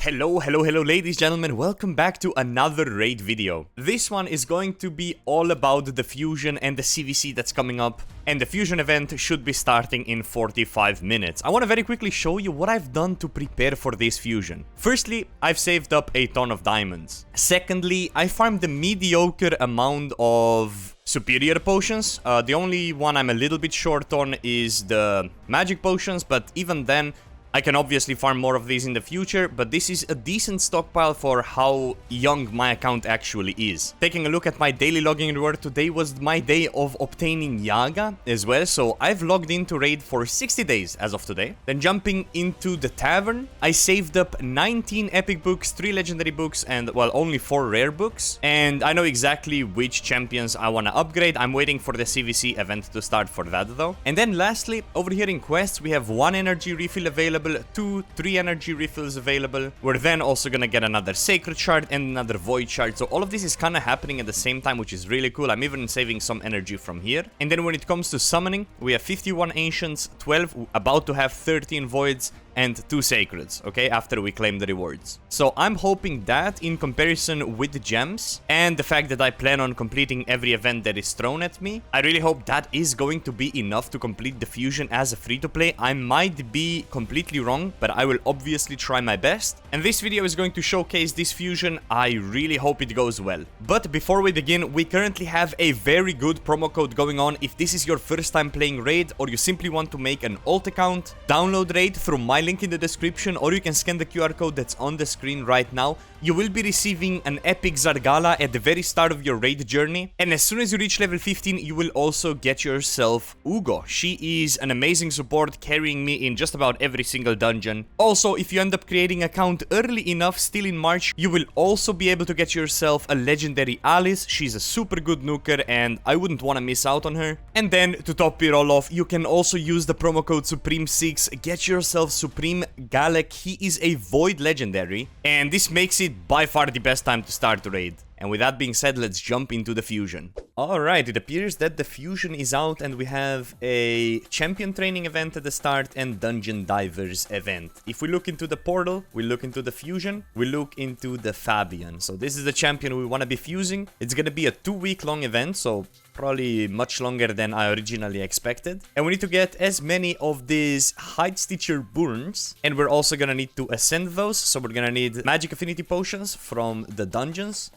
Hello ladies, gentlemen, welcome back to another raid video. This one is going to be all about the fusion and the CVC that's coming up, and the fusion event should be starting in 45 minutes. I want to very quickly show you what I've done to prepare for this fusion. Firstly, I've saved up a ton of diamonds. Secondly, I farmed a mediocre amount of superior potions. The only one I'm a little bit short on is the magic potions, but even then, I can obviously farm more of these in the future, but this is a decent stockpile for how young my account actually is. Taking a look at my daily logging reward, today was my day of obtaining Yaga as well, so I've logged into raid for 60 days as of today. Then jumping into the tavern, I saved up 19 epic books, 3 legendary books, and well, only 4 rare books. And I know exactly which champions I want to upgrade. I'm waiting for the CVC event to start for that though. And then lastly, over here in quests, we have 1 energy refill available, 3 energy refills available. We're then also gonna get another sacred shard and another void shard. So all of this is kind of happening at the same time, which is really cool. I'm even saving some energy from here. And then when it comes to summoning, we have 51 ancients, 12, about to have 13 voids, and 2 sacreds, okay, after we claim the rewards. So I'm hoping that in comparison with the gems and the fact that I plan on completing every event that is thrown at me, I really hope that is going to be enough to complete the fusion as a free-to-play. I might be completely wrong, but I will obviously try my best. And this video is going to showcase this fusion. I really hope it goes well. But before we begin, we currently have a very good promo code going on. If this is your first time playing Raid, or you simply want to make an alt account, download Raid through my link in the description, or you can scan the QR code that's on the screen right now. You will be receiving an epic Zargala at the very start of your raid journey, and as soon as you reach level 15, you will also get yourself Ugo. She is an amazing support, carrying me in just about every single dungeon. Also, if you end up creating an account early enough, still in March, you will also be able to get yourself a legendary Alice. She's a super good nuker, and I wouldn't want to miss out on her. And then, to top it all off, you can also use the promo code Supreme6, get yourself Supreme Galek. He is a void legendary, and this makes it by far the best time to start the raid. And with that being said, let's jump into the fusion. Alright, it appears that the fusion is out and we have a champion training event at the start and dungeon divers event. If we look into the portal, we look into the fusion, we look into the Fabian. So this is the champion we want to be fusing. It's gonna be a 2-week long event, so probably much longer than I originally expected. And we need to get as many of these Height Stitcher burns, and we're also gonna need to ascend those. So we're gonna need magic affinity potions from the dungeons.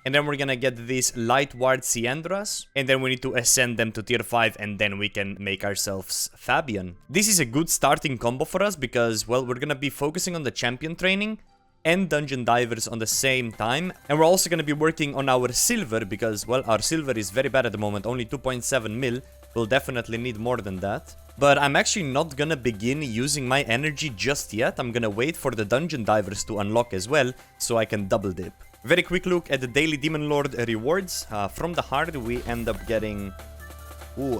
And then we're gonna get these Light Ward Ciandras, and then we need to ascend them to tier 5, and then we can make ourselves Fabian. This is a good starting combo for us because, well, we're gonna be focusing on the champion training and dungeon divers on the same time. And we're also gonna be working on our silver because, well, our silver is very bad at the moment, only 2.7 mil. We'll definitely need more than that. But I'm actually not gonna begin using my energy just yet. I'm gonna wait for the dungeon divers to unlock as well, so I can double dip. Very quick look at the daily Demon Lord rewards. From the heart, we end up getting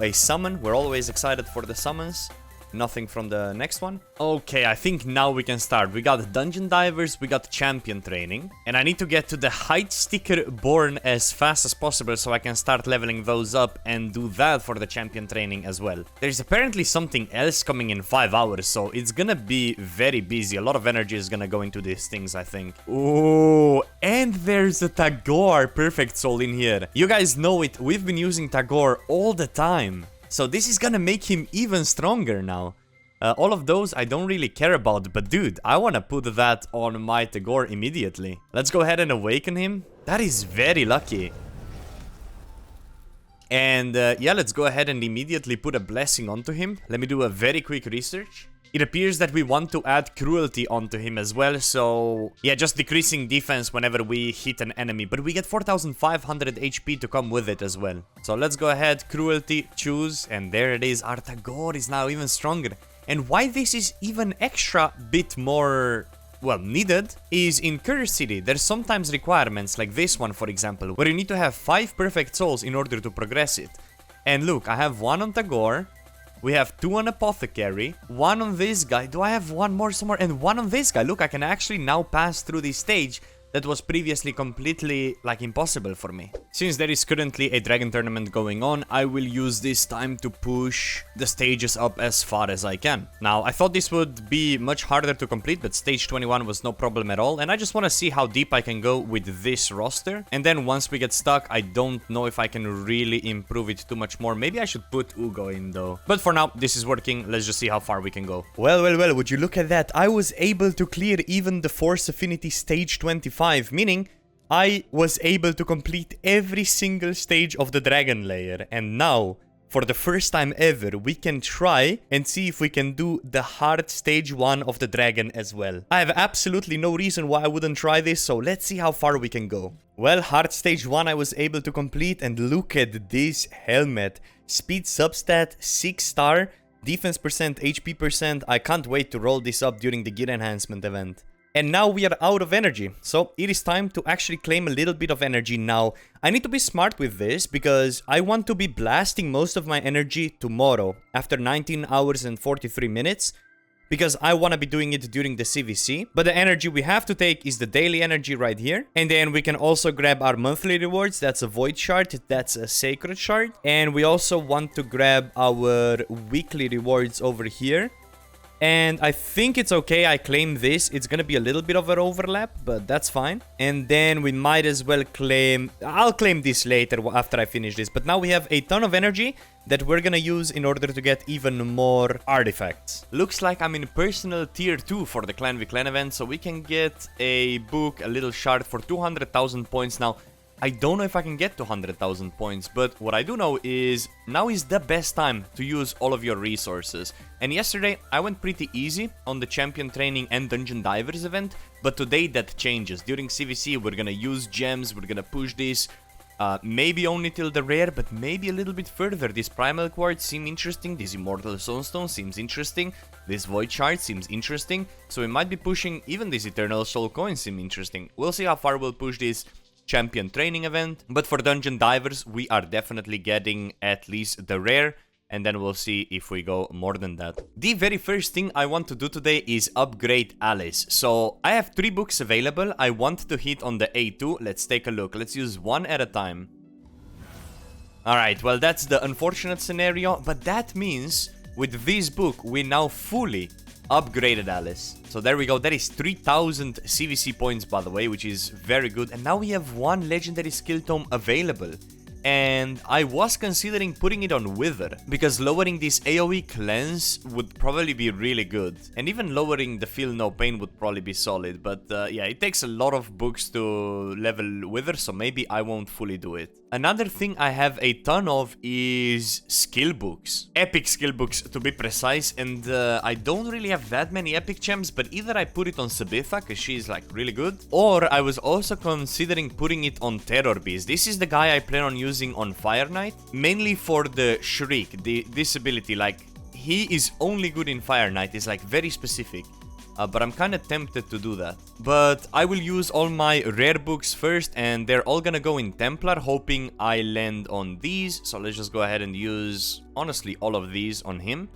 a summon. We're always excited for the summons. Nothing from the next one. Okay, I think now we can start. We got dungeon divers, we got champion training, and I need to get to the height sticker born as fast as possible so I can start leveling those up and do that for the champion training as well. There's apparently something else coming in 5 hours, so it's gonna be very busy. A lot of energy is gonna go into these things, I think. Oh, and there's a Tagore Perfect Soul in here. You guys know it, we've been using Tagore all the time. So this is gonna make him even stronger now. All of those I don't really care about, but dude, I wanna put that on my Tagore immediately. Let's go ahead and awaken him. That is very lucky. And yeah, let's go ahead and immediately put a blessing onto him. Let me do a very quick research. It appears that we want to add cruelty onto him as well, so yeah, just decreasing defense whenever we hit an enemy, but we get 4500 HP to come with it as well. So let's go ahead, cruelty, choose, and there it is. Our Tagore is now even stronger. And why this is even extra bit more, well, needed is in Curse City. There's sometimes requirements like this one, for example, where you need to have 5 perfect souls in order to progress it. And look, I have 1 on Tagore. We have 2 on Apothecary, 1 on this guy. Do I have 1 more somewhere? And 1 on this guy. Look, I can actually now pass through this stage that was previously completely, like, impossible for me. Since there is currently a dragon tournament going on, I will use this time to push the stages up as far as I can. Now, I thought this would be much harder to complete, but stage 21 was no problem at all, and I just want to see how deep I can go with this roster. And then once we get stuck, I don't know if I can really improve it too much more. Maybe I should put Ugo in though. But for now, this is working. Let's just see how far we can go. Well, would you look at that? I was able to clear even the Force Affinity stage 25, meaning I was able to complete every single stage of the dragon layer. And now, for the first time ever, we can try and see if we can do the hard stage 1 of the dragon as well. I have absolutely no reason why I wouldn't try this, so let's see how far we can go. Well, hard stage 1 I was able to complete, and look at this helmet. Speed substat 6 star, defense percent, HP percent. I can't wait to roll this up during the gear enhancement event. And now we are out of energy, so it is time to actually claim a little bit of energy now. I need to be smart with this, because I want to be blasting most of my energy tomorrow, after 19 hours and 43 minutes, because I want to be doing it during the CVC. But the energy we have to take is the daily energy right here. And then we can also grab our monthly rewards. That's a void shard, that's a sacred shard. And we also want to grab our weekly rewards over here. And I think it's okay I claim this. It's gonna be a little bit of an overlap, but that's fine. And then we might as well claim... I'll claim this later after I finish this. But now we have a ton of energy that we're gonna use in order to get even more artifacts. Looks like I'm in personal tier 2 for the Clan v Clan event, so we can get a book, a little shard for 200,000 points. Now, I don't know if I can get to 100,000 points, but what I do know is now is the best time to use all of your resources. And yesterday I went pretty easy on the champion training and dungeon divers event, but today that changes. During CVC we're gonna use gems, we're gonna push this, maybe only till the rare, but maybe a little bit further. This primal quartz seems interesting, this immortal sunstone seems interesting, this void shard seems interesting, so we might be pushing even this eternal soul coin seem interesting. We'll see how far we'll push this champion training event, but for dungeon divers we are definitely getting at least the rare, and then we'll see if we go more than that. The very first thing I want to do today is upgrade Alice. So I have 3 books available. I want to hit on the A2. Let's take a look. Let's use one at a time. Alright, well, that's the unfortunate scenario, but that means with this book we now fully upgraded Alice. So there we go. That is 3000 CVC points, by the way, which is very good. And now we have 1 legendary skill tome available. And I was considering putting it on Wither, because lowering this AoE cleanse would probably be really good. And even lowering the Feel No Pain would probably be solid. But yeah, it takes a lot of books to level Wither, so maybe I won't fully do it. Another thing I have a ton of is skill books. Epic skill books, to be precise. And I don't really have that many epic gems, but either I put it on Sabitha, because she's like really good, or I was also considering putting it on Terror Beast. This is the guy I plan on using on Fire Knight, mainly for the Shriek, this ability. Like, he is only good in Fire Knight, is like very specific. But I'm kind of tempted to do that. But I will use all my rare books first, and they're all gonna go in Templar, hoping I land on these. So let's just go ahead and use, honestly, all of these on him.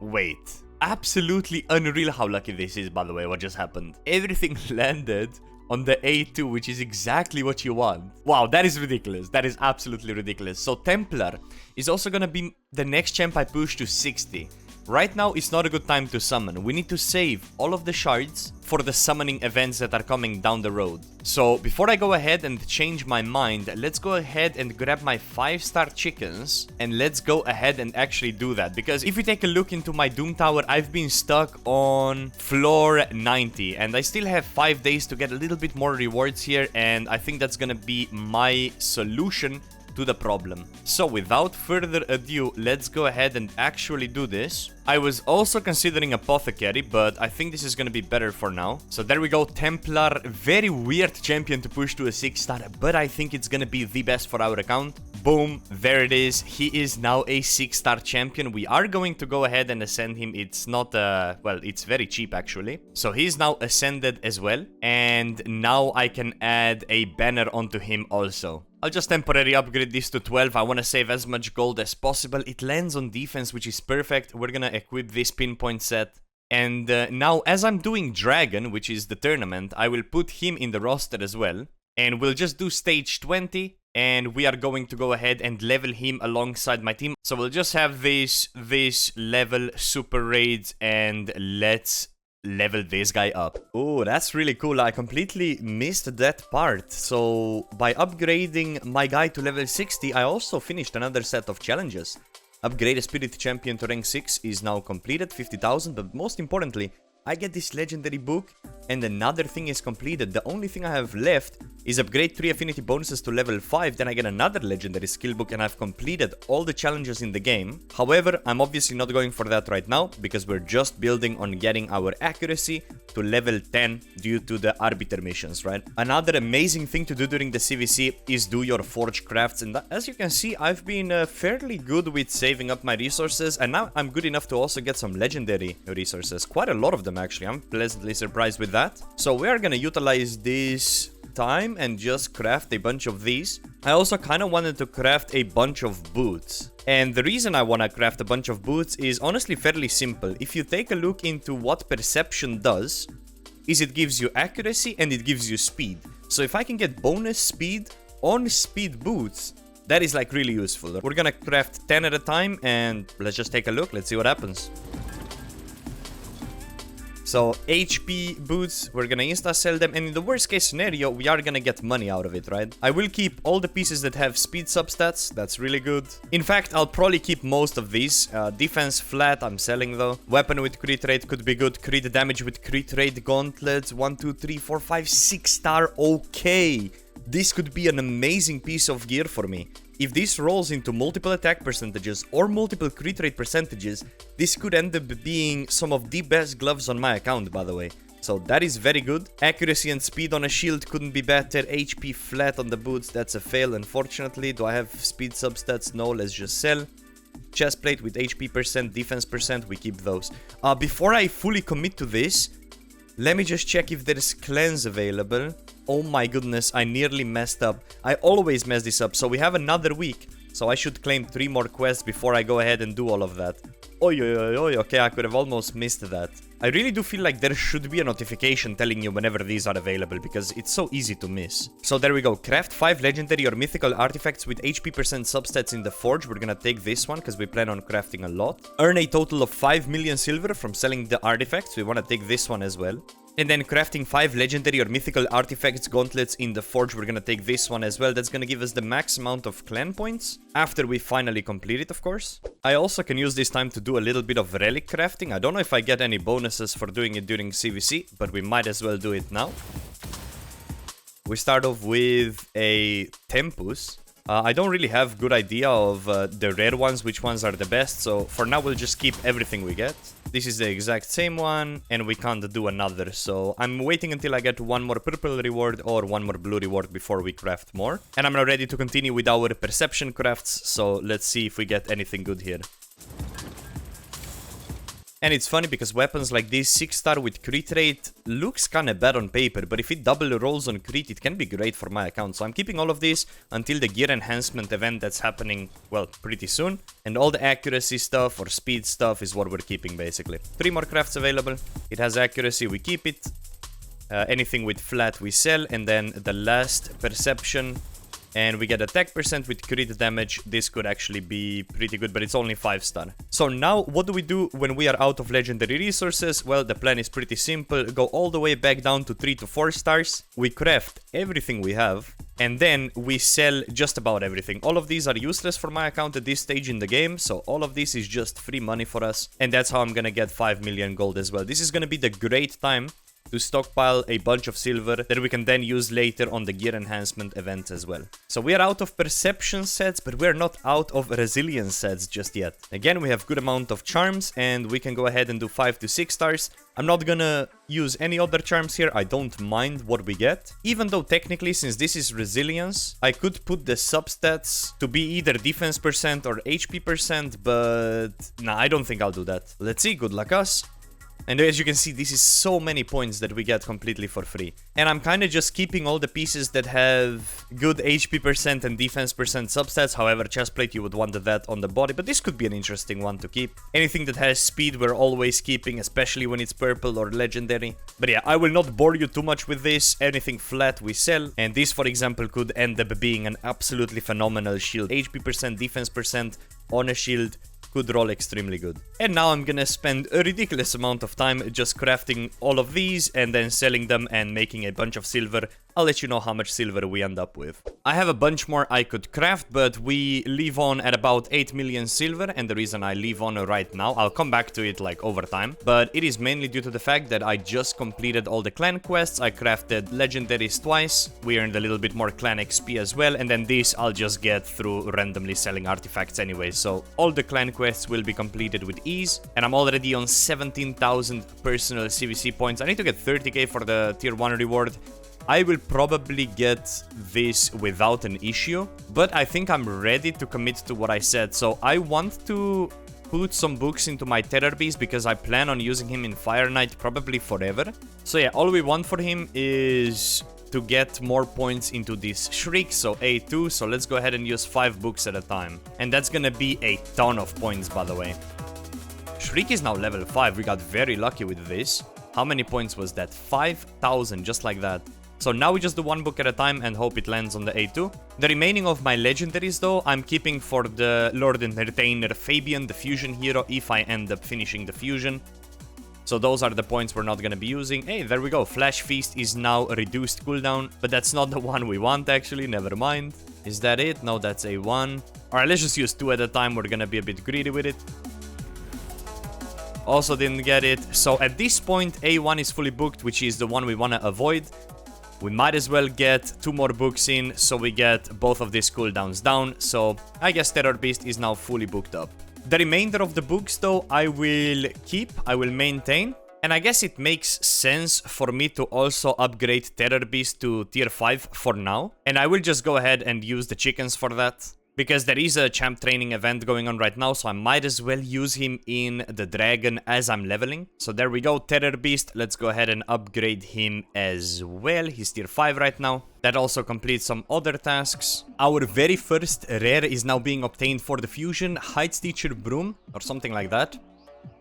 Wait. Absolutely unreal how lucky this is, by the way, what just happened. Everything landed on the A2, which is exactly what you want. Wow, that is ridiculous. That is absolutely ridiculous. So Templar is also gonna be the next champ I push to 60. Right now, it's not a good time to summon. We need to save all of the shards for the summoning events that are coming down the road. So before I go ahead and change my mind, let's go ahead and grab my 5-star chickens, and let's go ahead and actually do that. Because if you take a look into my Doom Tower, I've been stuck on floor 90, and I still have 5 days to get a little bit more rewards here, and I think that's gonna be my solution to the problem. So without further ado, let's go ahead and actually do this. I was also considering Apothecary, but I think this is gonna be better for now. So there we go, Templar, very weird champion to push to a 6-star, but I think it's gonna be the best for our account. Boom, there it is. He is now a 6-star champion. We are going to go ahead and ascend him. It's not, well, it's very cheap actually. So he's now ascended as well. And now I can add a banner onto him also. I'll just temporarily upgrade this to 12. I want to save as much gold as possible. It lands on defense, which is perfect. We're gonna equip this pinpoint set. And now, as I'm doing Dragon, which is the tournament, I will put him in the roster as well. And we'll just do stage 20. And we are going to go ahead and level him alongside my team. So we'll just have this level super raids, and let's level this guy up. Oh, that's really cool. I completely missed that part. So by upgrading my guy to level 60, I also finished another set of challenges. Upgrade a Spirit Champion to rank 6 is now completed, 50,000, but most importantly, I get this legendary book, and another thing is completed. The only thing I have left is upgrade 3 affinity bonuses to level 5, then I get another legendary skill book, and I've completed all the challenges in the game. However, I'm obviously not going for that right now, because we're just building on getting our accuracy to level 10 due to the arbiter missions, right? Another amazing thing to do during the CVC is do your forge crafts, and as you can see, I've been fairly good with saving up my resources, and now I'm good enough to also get some legendary resources. Quite a lot of them, actually. I'm pleasantly surprised with that. So we are gonna utilize this time and just craft a bunch of these. I also kind of wanted to craft a bunch of boots. And the reason I want to craft a bunch of boots is honestly fairly simple. If you take a look into what perception does, is it gives you accuracy and it gives you speed. So if I can get bonus speed on speed boots, that is like really useful. We're gonna craft 10 at a time and let's just take a look. Let's see what happens. So HP boots, we're gonna insta sell them, and in the worst case scenario, we are gonna get money out of it, right? I will keep all the pieces that have speed substats, that's really good. In fact, I'll probably keep most of these. Defense flat, I'm selling though. Weapon with crit rate could be good. Crit damage with crit rate, gauntlets, 1, 2, 3, 4, 5, 6 star, okay. This could be an amazing piece of gear for me. If this rolls into multiple attack percentages or multiple crit rate percentages, this could end up being some of the best gloves on my account, by the way. So that is very good. Accuracy and speed on a shield couldn't be better. HP flat on the boots, that's a fail, unfortunately. Do I have speed substats? No, let's just sell. Chest plate with HP percent, defense percent, we keep those. Before I fully commit to this, let me just check if there's cleanse available. Oh my goodness, I nearly messed up. I always mess this up. So we have another week. So I should claim 3 more quests before I go ahead and do all of that. Okay, I could have almost missed that. I really do feel like there should be a notification telling you whenever these are available, because it's so easy to miss. So there we go. Craft 5 legendary or mythical artifacts with HP percent substats in the forge. We're gonna take this one because we plan on crafting a lot. Earn a total of 5 million silver from selling the artifacts. We want to take this one as well. And then crafting 5 legendary or mythical artifacts, gauntlets in the forge. We're gonna take this one as well. That's gonna give us the max amount of clan points after we finally complete it, of course. I also can use this time to do a little bit of relic crafting. I don't know if I get any bonuses for doing it during CVC, but we might as well do it now. We start off with a Tempus. I don't really have good idea of the rare ones, which ones are the best, so for now we'll just keep everything we get. This is the exact same one, and we can't do another, so I'm waiting until I get one more purple reward or one more blue reward before we craft more. And I'm now ready to continue with our perception crafts, so let's see if we get anything good here. And it's funny because weapons like this 6-star with crit rate looks kinda bad on paper, but if it double rolls on crit, it can be great for my account. So I'm keeping all of this until the gear enhancement event that's happening, well, pretty soon. And all the accuracy stuff or speed stuff is what we're keeping, basically. 3 more crafts available. It has accuracy, we keep it. Anything with flat we sell, and then the last perception. And we get attack percent with crit damage. This could actually be pretty good, but it's only 5-star. So now, what do we do when we are out of legendary resources? Well, the plan is pretty simple. Go all the way back down to 3 to 4 stars. We craft everything we have. And then we sell just about everything. All of these are useless for my account at this stage in the game. So all of this is just free money for us. And that's how I'm gonna get 5 million gold as well. This is gonna be the great time to stockpile a bunch of silver that we can then use later on the gear enhancement event as well. So we are out of perception sets, but we're not out of resilience sets just yet. Again, we have good amount of charms, and we can go ahead and do 5 to 6 stars. I'm not gonna use any other charms here. I don't mind what we get. Even though technically, since this is resilience, I could put the substats to be either defense percent or HP percent, but nah, I don't think I'll do that. Let's see, good luck us. And as you can see, this is so many points that we get completely for free. And I'm kind of just keeping all the pieces that have good HP percent and defense percent substats. However, chestplate, you would want that on the body, but this could be an interesting one to keep. Anything that has speed, we're always keeping, especially when it's purple or legendary. But yeah, I will not bore you too much with this. Anything flat, we sell. And this, for example, could end up being an absolutely phenomenal shield. HP percent, defense percent on a shield. Could roll extremely good. And now I'm gonna spend a ridiculous amount of time just crafting all of these and then selling them and making a bunch of silver. I'll let you know how much silver we end up with. I have a bunch more I could craft, but we leave on at about 8 million silver, and the reason I leave on right now, I'll come back to it like over time, but it is mainly due to the fact that I just completed all the clan quests. I crafted legendaries twice, we earned a little bit more clan XP as well, and then this I'll just get through randomly selling artifacts anyway, so all the clan quests will be completed with ease, and I'm already on 17,000 personal CVC points. I need to get 30k for the tier 1 reward. I will probably get this without an issue, but I think I'm ready to commit to what I said. So I want to put some books into my Terror Beast because I plan on using him in Fire Knight probably forever. So yeah, all we want for him is to get more points into this Shriek, so A2. So let's go ahead and use 5 books at a time. And that's gonna be a ton of points, by the way. Shriek is now level 5. We got very lucky with this. How many points was that? 5,000, just like that. So now we just do 1 book at a time and hope it lands on the A2. The remaining of my legendaries though, I'm keeping for the Lord Entertainer Fabian, the fusion hero, if I end up finishing the fusion. So those are the points we're not gonna be using. Hey, there we go. Flash Feast is now a reduced cooldown, but that's not the one we want actually, never mind. Is that it? No, that's A1. Alright, let's just use 2 at a time. We're gonna be a bit greedy with it. Also didn't get it. So at this point, A1 is fully booked, which is the one we wanna avoid. We might as well get 2 more books in, so we get both of these cooldowns down. So I guess Terror Beast is now fully booked up. The remainder of the books though, I will keep, I will maintain. And I guess it makes sense for me to also upgrade Terror Beast to tier 5 for now. And I will just go ahead and use the chickens for that. Because there is a champ training event going on right now, so I might as well use him in the dragon as I'm leveling. So there we go, Terror Beast. Let's go ahead and upgrade him as well. He's tier 5 right now. That also completes some other tasks. Our very first rare is now being obtained for the fusion, Heights Teacher Broom, or something like that.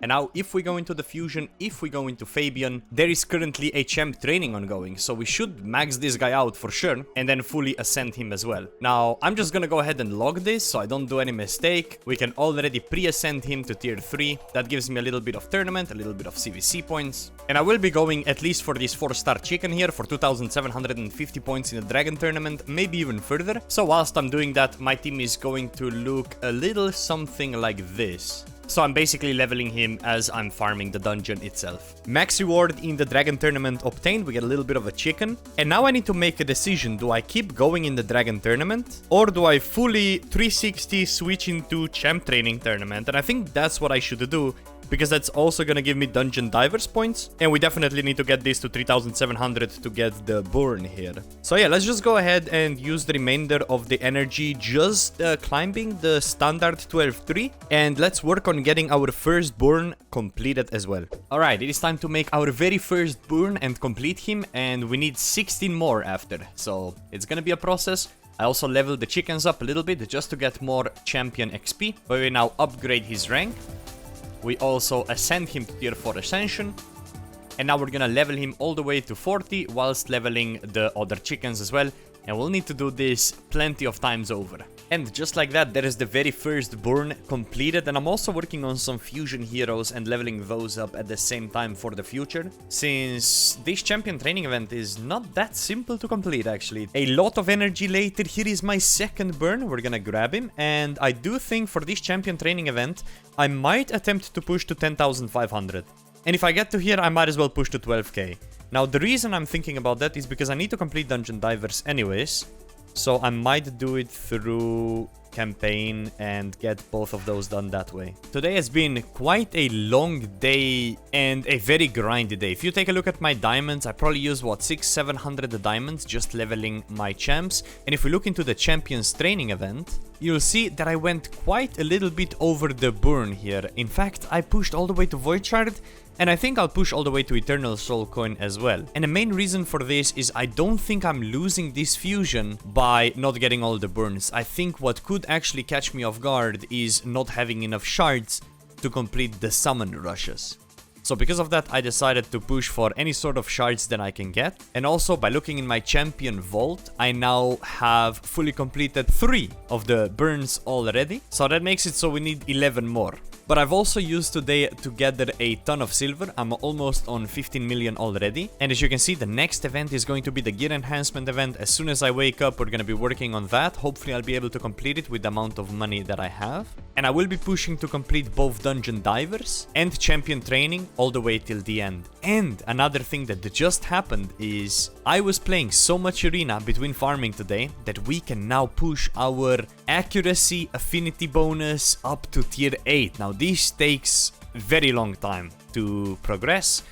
And now, if we go into the fusion, if we go into Fabian, there is currently a champ training ongoing, so we should max this guy out for sure, and then fully ascend him as well. Now, I'm just gonna go ahead and log this, so I don't do any mistake. We can already pre-ascend him to tier 3. That gives me a little bit of tournament, a little bit of CVC points. And I will be going at least for this 4-star chicken here for 2,750 points in the dragon tournament, maybe even further. So whilst I'm doing that, my team is going to look a little something like this. So I'm basically leveling him as I'm farming the dungeon itself. Max reward in the dragon tournament obtained. We get a little bit of a chicken. And now I need to make a decision. Do I keep going in the dragon tournament? Or do I fully 360 switch into champ training tournament? And I think that's what I should do, because that's also gonna give me dungeon divers points. And we definitely need to get this to 3,700 to get the burn here. So yeah, let's just go ahead and use the remainder of the energy just climbing the standard 12-3. And let's work on getting our first burn completed as well. Alright, it is time to make our very first burn and complete him. And we need 16 more after. So it's gonna be a process. I also leveled the chickens up a little bit just to get more champion XP. But we now upgrade his rank. We also ascend him to tier 4 ascension. And now we're gonna level him all the way to 40 whilst leveling the other chickens as well. And we'll need to do this plenty of times over. And just like that, there is the very first burn completed. And I'm also working on some fusion heroes and leveling those up at the same time for the future. Since this champion training event is not that simple to complete actually. A lot of energy later. Here is my second burn. We're gonna grab him. And I do think for this champion training event, I might attempt to push to 10,500. And if I get to here, I might as well push to 12k. Now, the reason I'm thinking about that is because I need to complete Dungeon Divers anyways. So I might do it through campaign and get both of those done that way. Today has been quite a long day and a very grindy day. If you take a look at my diamonds, I probably used, what, 600-700 diamonds just leveling my champs. And if we look into the Champions Training event, you'll see that I went quite a little bit over the burn here. In fact, I pushed all the way to Void Shard And I think I'll push all the way to Eternal Soul Coin as well. And the main reason for this is I don't think I'm losing this fusion by not getting all the burns. I think what could actually catch me off guard is not having enough shards to complete the summon rushes. So because of that, I decided to push for any sort of shards that I can get. And also, by looking in my champion vault, I now have fully completed 3 of the burns already. So that makes it so we need 11 more. But I've also used today to gather a ton of silver. I'm almost on 15 million already. And as you can see, the next event is going to be the gear enhancement event. As soon as I wake up, we're going to be working on that. Hopefully, I'll be able to complete it with the amount of money that I have. And I will be pushing to complete both dungeon divers and champion training all the way till the end. And another thing that just happened is I was playing so much arena between farming today that we can now push our accuracy affinity bonus up to tier 8. Now this takes very long time to progress,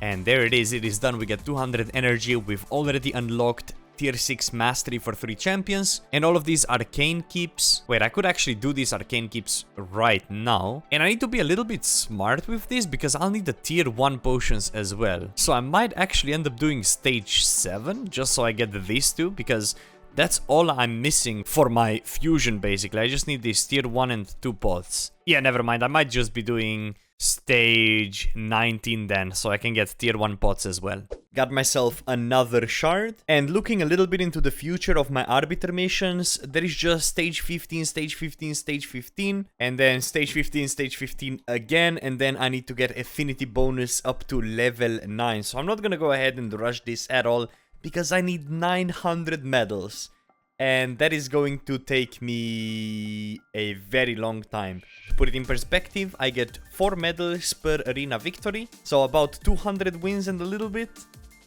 and there it is done. We get 200 energy. We've already unlocked tier 6 mastery for 3 champions, and all of these arcane keeps. Wait, I could actually do these arcane keeps right now, and I need to be a little bit smart with this because I'll need the tier 1 potions as well. So I might actually end up doing stage 7 just so I get these 2, because that's all I'm missing for my fusion basically. I just need these tier 1 and 2 pots. Yeah, never mind, I might just be doing stage 19 then, so I can get tier 1 pots as well. Got myself another shard, and looking a little bit into the future of my arbiter missions, there is just stage 15, stage 15, stage 15, and then stage 15, stage 15 again, and then I need to get affinity bonus up to level 9. So I'm not gonna go ahead and rush this at all, because I need 900 medals. And that is going to take me a very long time. To put it in perspective, I get 4 medals per arena victory. So about 200 wins and a little bit.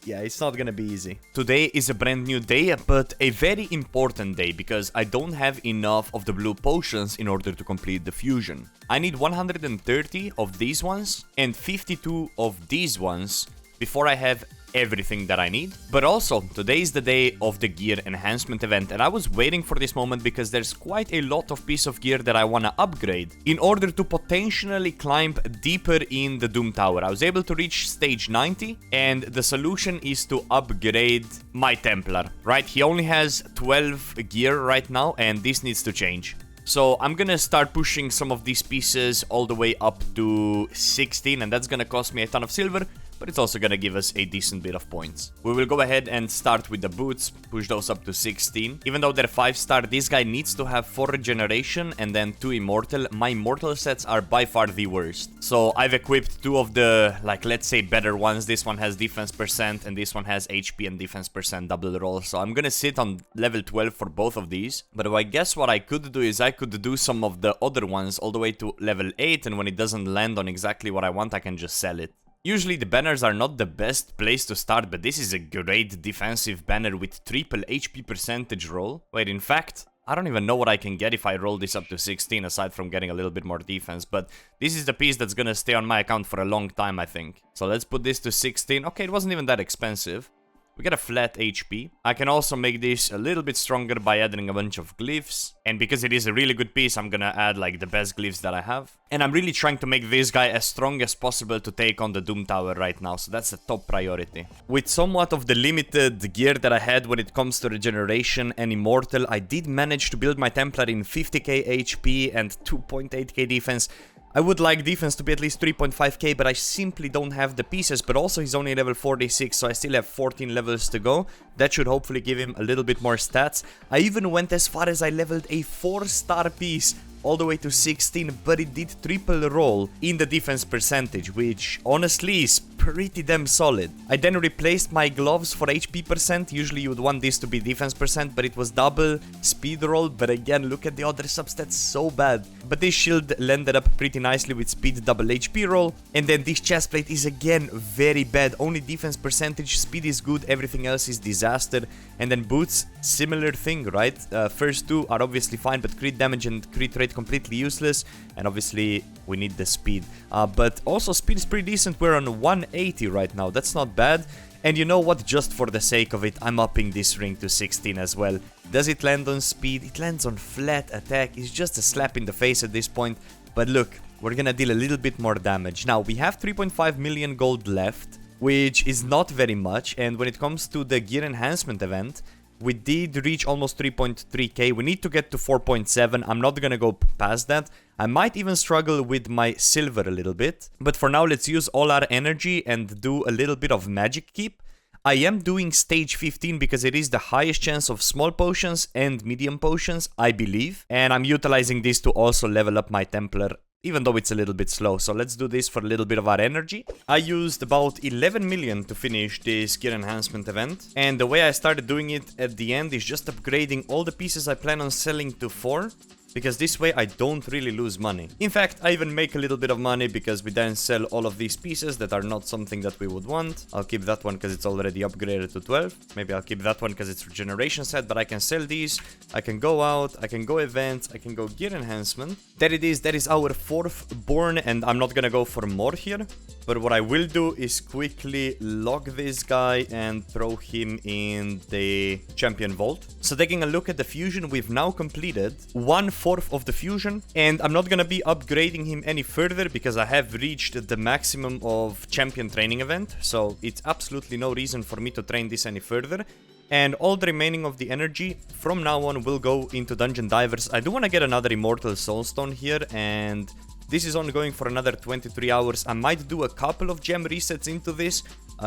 Yeah, it's not gonna be easy. Today is a brand new day, but a very important day, because I don't have enough of the blue potions in order to complete the fusion. I need 130 of these ones and 52 of these ones before I have everything that I need. But also, today is the day of the gear enhancement event, and I was waiting for this moment because there's quite a lot of piece of gear that I want to upgrade in order to potentially climb deeper in the Doom Tower. I was able to reach stage 90, and the solution is to upgrade my Templar, right? He only has 12 gear right now, and this needs to change. So I'm gonna start pushing some of these pieces all the way up to 16, and that's gonna cost me a ton of silver, but it's also gonna give us a decent bit of points. We will go ahead and start with the boots, push those up to 16. Even though they're 5-star, this guy needs to have 4 regeneration and then 2 immortal. My immortal sets are by far the worst. So I've equipped 2 of the, like, let's say better ones. This one has defense percent and this one has HP and defense percent double roll. So I'm gonna sit on level 12 for both of these. But I guess what I could do is I could do some of the other ones all the way to level 8, and when it doesn't land on exactly what I want, I can just sell it. Usually the banners are not the best place to start, but this is a great defensive banner with triple HP percentage roll. Wait, in fact, I don't even know what I can get if I roll this up to 16, aside from getting a little bit more defense, but this is the piece that's gonna stay on my account for a long time, I think. So let's put this to 16. Okay, it wasn't even that expensive. We get a flat HP. I can also make this a little bit stronger by adding a bunch of glyphs. And because it is a really good piece, I'm gonna add like the best glyphs that I have. And I'm really trying to make this guy as strong as possible to take on the Doom Tower right now. So that's the top priority. With somewhat of the limited gear that I had when it comes to regeneration and immortal, I did manage to build my Templar in 50k HP and 2.8k defense. I would like defense to be at least 3.5k, but I simply don't have the pieces. But also he's only level 46, so I still have 14 levels to go. That should hopefully give him a little bit more stats. I even went as far as I leveled a 4-star piece all the way to 16, but it did triple roll in the defense percentage, which honestly is pretty damn solid. I then replaced my gloves for HP percent. Usually you would want this to be defense percent, but it was double speed roll. But again, look at the other substats, so bad. But this shield landed up pretty nicely with speed double HP roll. And then this chest plate is again very bad. Only defense percentage, speed is good, everything else is disaster. And then boots, similar thing, right? First 2 are obviously fine, but crit damage and crit rate completely useless. And obviously we need the speed. But also speed is pretty decent. We're on 180 right now. That's not bad. And you know what? Just for the sake of it, I'm upping this ring to 16 as well. Does it land on speed? It lands on flat attack. It's just a slap in the face at this point. But look, we're gonna deal a little bit more damage. Now, we have 3.5 million gold left, which is not very much. And when it comes to the gear enhancement event, we did reach almost 3.3k. We need to get to 4.7. I'm not gonna go past that. I might even struggle with my silver a little bit. But for now, let's use all our energy and do a little bit of magic keep. I am doing stage 15 because it is the highest chance of small potions and medium potions, I believe. And I'm utilizing this to also level up my Templar, even though it's a little bit slow. So let's do this for a little bit of our energy. I used about 11 million to finish this gear enhancement event. And the way I started doing it at the end is just upgrading all the pieces I plan on selling to 4. Because this way I don't really lose money. In fact, I even make a little bit of money because we then sell all of these pieces that are not something that we would want. I'll keep that one because it's already upgraded to 12. Maybe I'll keep that one because it's regeneration set, but I can sell these. I can go out, I can go events, I can go gear enhancement. There it is, that is our 4th born, and I'm not gonna go for more here. But what I will do is quickly log this guy and throw him in the champion vault. So taking a look at the fusion, we've now completed 1/4 of the fusion. And I'm not gonna be upgrading him any further because I have reached the maximum of champion training event. So it's absolutely no reason for me to train this any further. And all the remaining of the energy from now on will go into Dungeon Divers. I do want to get another Immortal Soulstone here, and this is ongoing for another 23 hours. I might do a couple of gem resets into this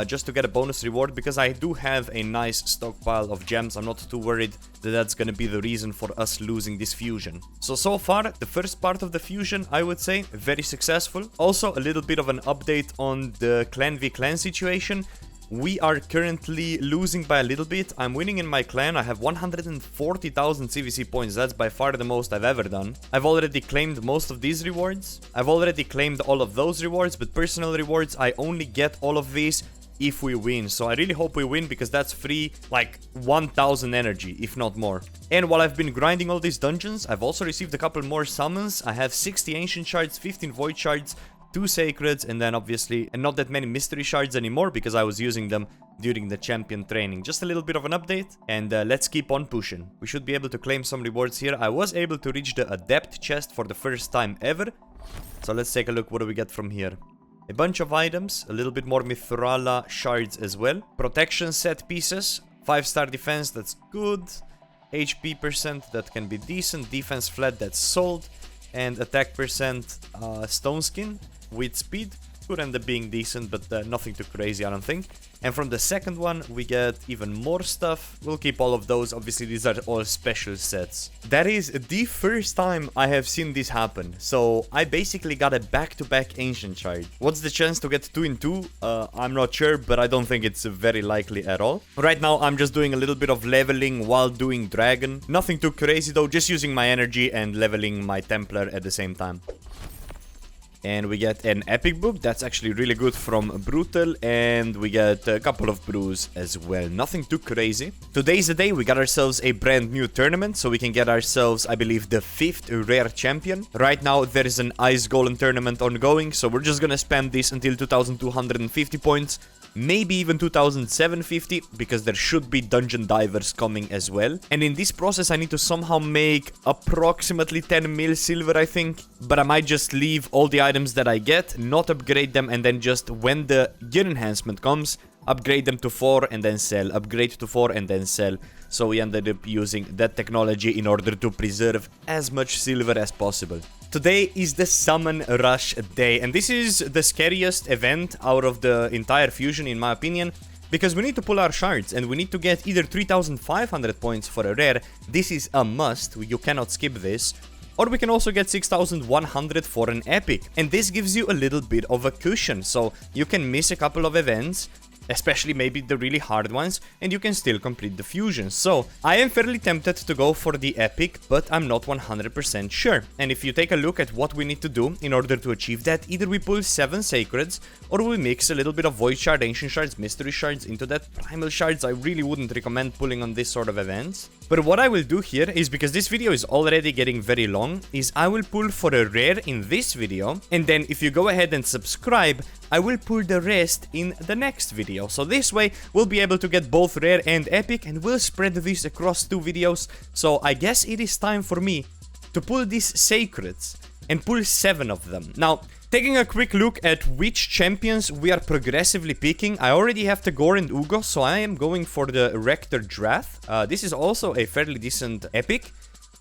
just to get a bonus reward, because I do have a nice stockpile of gems. I'm not too worried that that's going to be the reason for us losing this fusion. So far, the first part of the fusion, I would say, very successful. Also, a little bit of an update on the Clan v Clan situation. We are currently losing by a little bit. I'm winning in my clan. I have 140,000 CVC points. That's by far the most I've ever done. I've already claimed most of these rewards. I've already claimed all of those rewards, but personal rewards, I only get all of these if we win. So I really hope we win, because that's free like 1,000 energy, if not more. And while I've been grinding all these dungeons, I've also received a couple more summons. I have 60 ancient shards, 15 void shards, 2 sacreds, and then obviously and not that many mystery shards anymore because I was using them during the champion training. Just a little bit of an update, and let's keep on pushing. We should be able to claim some rewards here. I was able to reach the adept chest for the first time ever. So let's take a look. What do we get from here? A bunch of items, a little bit more Mithrala shards as well. Protection set pieces, 5-star defense, that's good. HP percent, that can be decent. Defense flat, that's sold. And attack percent, stone skin with speed. Could end up being decent, but nothing too crazy, I don't think. And from the second one, we get even more stuff. We'll keep all of those. Obviously, these are all special sets. That is the first time I have seen this happen. So I basically got a back-to-back ancient shard. What's the chance to get 2 in 2? I'm not sure, but I don't think it's very likely at all. Right now, I'm just doing a little bit of leveling while doing dragon. Nothing too crazy though, just using my energy and leveling my Templar at the same time. And we get an epic book. That's actually really good from Brutal. And we get a couple of brews as well. Nothing too crazy. Today's the day. We got ourselves a brand new tournament. So we can get ourselves, I believe, the 5th rare champion. Right now, there is an Ice Golem tournament ongoing. So we're just gonna spam this until 2,250 points. Maybe even 2,750, because there should be Dungeon Divers coming as well. And in this process, I need to somehow make approximately 10 mil silver, I think. But I might just leave all the items that I get, not upgrade them, and then just when the gear enhancement comes, upgrade them to 4 and then sell. Upgrade to 4 and then sell. So we ended up using that technology in order to preserve as much silver as possible. Today is the Summon Rush Day, and this is the scariest event out of the entire fusion in my opinion, because we need to pull our shards and we need to get either 3,500 points for a rare. This is a must, you cannot skip this. Or we can also get 6,100 for an epic, and this gives you a little bit of a cushion, so you can miss a couple of events, especially maybe the really hard ones, and you can still complete the fusion. So I am fairly tempted to go for the epic, but I'm not 100% sure. And if you take a look at what we need to do in order to achieve that, either we pull 7 sacreds, or we mix a little bit of void shard, ancient shards, mystery shards into that. Primal shards I really wouldn't recommend pulling on this sort of events. But what I will do here is, because this video is already getting very long, is I will pull for a rare in this video, and then if you go ahead and subscribe, I will pull the rest in the next video. So this way, we'll be able to get both rare and epic, and we'll spread this across 2 videos. So I guess it is time for me to pull these sacreds. and pull 7 of them. Now, taking a quick look at which champions we are progressively picking, I already have the Gore and Ugo, so I am going for the Rector Drath. This is also a fairly decent epic.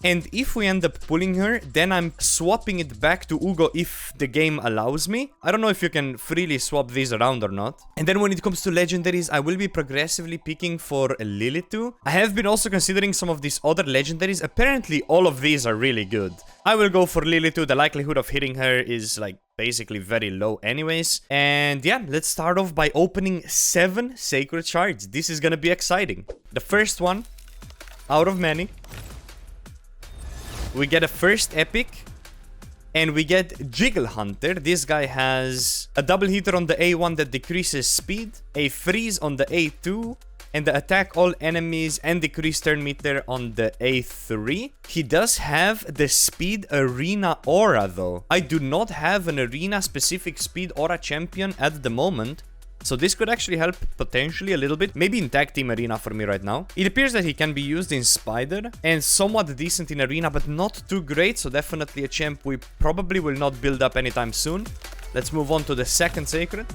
And if we end up pulling her, then I'm swapping it back to Ugo if the game allows me. I don't know if you can freely swap these around or not. And then when it comes to legendaries, I will be progressively picking for Lilitu. I have been also considering some of these other legendaries. Apparently, all of these are really good. I will go for Lilitu. The likelihood of hitting her is like basically very low anyways. And yeah, let's start off by opening 7 sacred shards. This is gonna be exciting. The first one, out of many. We get a first epic, and we get Jiggle Hunter. This guy has a double hitter on the A1 that decreases speed, a freeze on the A2, and the attack all enemies and decrease turn meter on the A3. He does have the speed arena aura though. I do not have an arena specific speed aura champion at the moment. So this could actually help potentially a little bit. Maybe in tag team arena for me right now. It appears that he can be used in Spider and somewhat decent in arena, but not too great. So definitely a champ we probably will not build up anytime soon. Let's move on to the second sacred.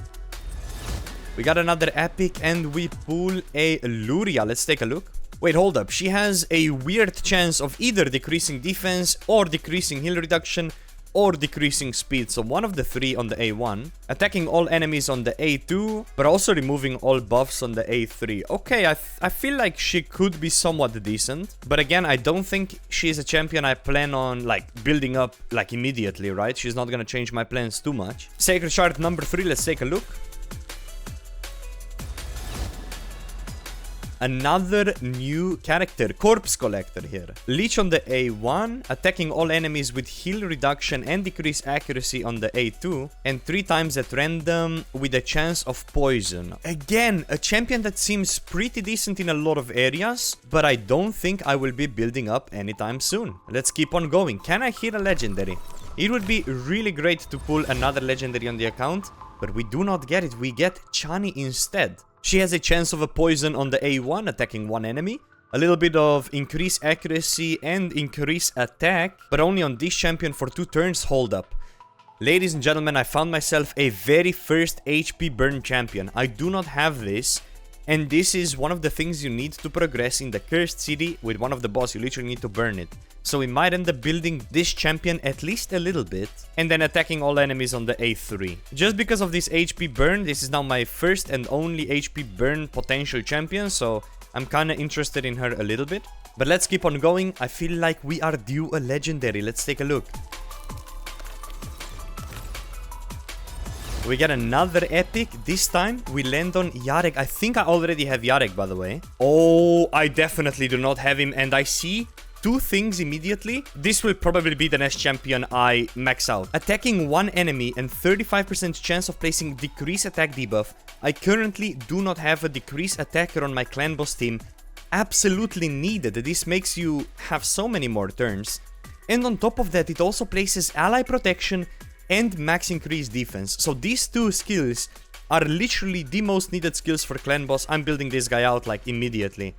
We got another epic and we pull a Luria. Let's take a look. Wait, hold up. She has a weird chance of either decreasing defense or decreasing heal reduction or decreasing speed, so one of the 3 on the A1, attacking all enemies on the A2, but also removing all buffs on the A3. Okay, I feel like she could be somewhat decent, but again, I don't think she's a champion I plan on like building up like immediately, right? She's not gonna change my plans too much. Sacred Shard number 3, let's take a look. Another new character, Corpse Collector here. Leech on the A1, attacking all enemies with heal reduction and decrease accuracy on the A2, and 3 times at random with a chance of poison. Again, a champion that seems pretty decent in a lot of areas, but I don't think I will be building up anytime soon. Let's keep on going. Can I hit a legendary? It would be really great to pull another legendary on the account, but we do not get it. We get Chani instead. She has a chance of a poison on the A1, attacking 1 enemy. A little bit of increased accuracy and increased attack, but only on this champion for 2 turns. Hold up. Ladies and gentlemen, I found myself a very first HP burn champion. I do not have this, and this is one of the things you need to progress in the Cursed City with one of the boss. You literally need to burn it. So we might end up building this champion at least a little bit, and then attacking all enemies on the A3. Just because of this HP burn, this is now my first and only HP burn potential champion, so I'm kinda interested in her a little bit. But let's keep on going. I feel like we are due a legendary. Let's take a look. We get another epic. This time we land on Yarek. I think I already have Yarek, by the way. Oh, I definitely do not have him, and I see 2 things immediately. This will probably be the next champion I max out. Attacking 1 enemy and 35% chance of placing decrease attack debuff. I currently do not have a decrease attacker on my clan boss team. Absolutely needed. This makes you have so many more turns. And on top of that, it also places ally protection and max increase defense. So these 2 skills are literally the most needed skills for clan boss. I'm building this guy out like immediately.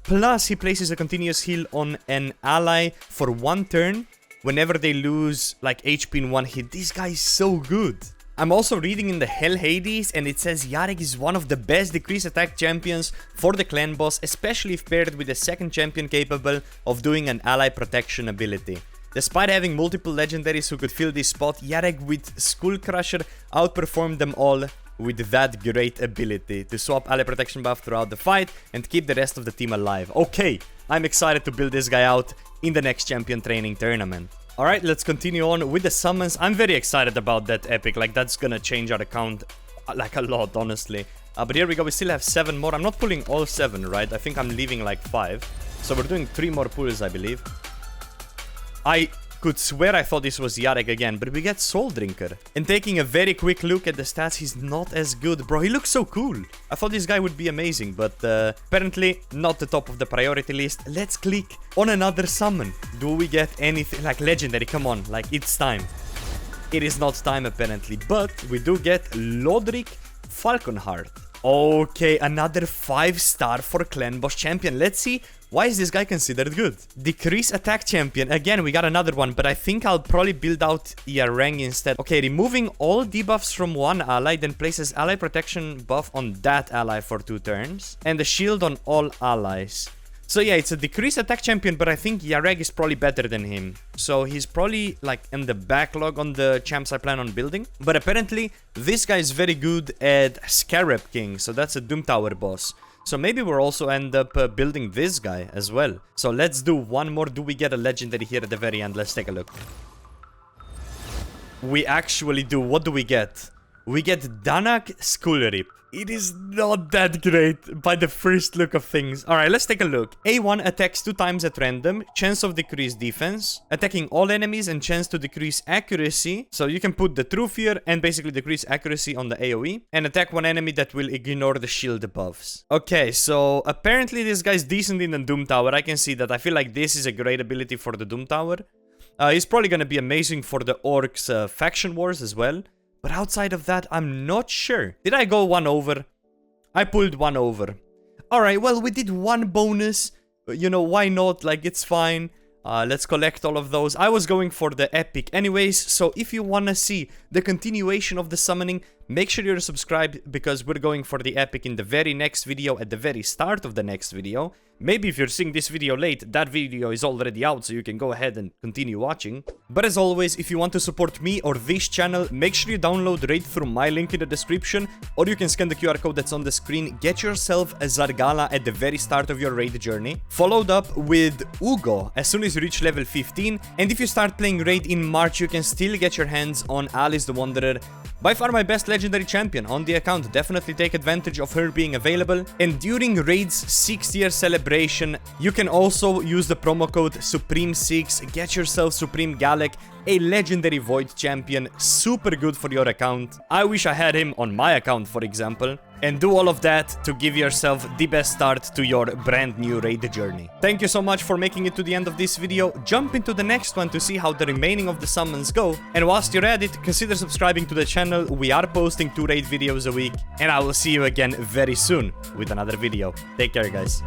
Plus, he places a continuous heal on an ally for 1 turn whenever they lose like HP in 1 hit. This guy is so good. I'm also reading in the Hell Hades, and it says Yarek is one of the best decrease attack champions for the clan boss, especially if paired with a second champion capable of doing an ally protection ability. Despite having multiple legendaries who could fill this spot, Yarek with Skull Crusher outperformed them all with that great ability to swap ally protection buff throughout the fight and keep the rest of the team alive. Okay, I'm excited to build this guy out in the next champion training tournament. Alright, let's continue on with the summons. I'm very excited about that epic, like that's gonna change our account like a lot, honestly. But here we go, we still have 7 more. I'm not pulling all 7, right? I think I'm leaving like 5. So we're doing 3 more pulls, I believe. I could swear I thought this was Yarek again, but we get Soul Drinker. And taking a very quick look at the stats, he's not as good. Bro, he looks so cool. I thought this guy would be amazing, but apparently not the top of the priority list. Let's click on another summon. Do we get anything like legendary? Come on, like it's time. It is not time apparently, but we do get Lodric Falconheart. Okay, another 5-star for Clan Boss Champion. Let's see, why is this guy considered good? Decrease Attack Champion. Again, we got another one, but I think I'll probably build out Yarang instead. Okay, removing all debuffs from one ally, then places ally protection buff on that ally for 2 turns. And the shield on all allies. So yeah, it's a decreased attack champion, but I think Yareg is probably better than him. So he's probably like in the backlog on the champs I plan on building. But apparently, this guy is very good at Scarab King, so that's a Doom Tower boss. So maybe we'll also end up building this guy as well. So let's do one more. Do we get a legendary here at the very end? Let's take a look. We actually do. What do we get? We get Danak School Rip. It is not that great by the first look of things. Alright, let's take a look. A1 attacks 2 times at random. Chance of decreased defense. Attacking all enemies and chance to decrease accuracy. So you can put the True Fear and basically decrease accuracy on the AoE. And attack one enemy that will ignore the shield buffs. Okay, so apparently this guy's decent in the Doom Tower. I can see that. I feel like this is a great ability for the Doom Tower. He's probably gonna be amazing for the Orcs faction wars as well. But outside of that, I'm not sure. Did I go 1 over? I pulled 1 over. Alright, well, we did 1 bonus. You know, why not? Like, it's fine. Let's collect all of those. I was going for the epic anyways. So if you want to see the continuation of the summoning, make sure you're subscribed because we're going for the epic in the very next video, at the very start of the next video. Maybe if you're seeing this video late, that video is already out, so you can go ahead and continue watching. But as always, if you want to support me or this channel, make sure you download Raid through my link in the description, or you can scan the QR code that's on the screen. Get yourself a Zargala at the very start of your raid journey, followed up with Ugo as soon as you reach level 15, and if you start playing Raid in March, you can still get your hands on Alice the Wanderer. By far my best legendary champion on the account. Definitely take advantage of her being available. And during Raid's 6th-year celebration, you can also use the promo code Supreme6. Get yourself Supreme Galek, a legendary Void champion. Super good for your account. I wish I had him on my account, for example. And do all of that to give yourself the best start to your brand new raid journey. Thank you so much for making it to the end of this video. Jump into the next one to see how the remaining of the summons go. And whilst you're at it, consider subscribing to the channel. We are posting 2 raid videos a week. And I will see you again very soon with another video. Take care, guys.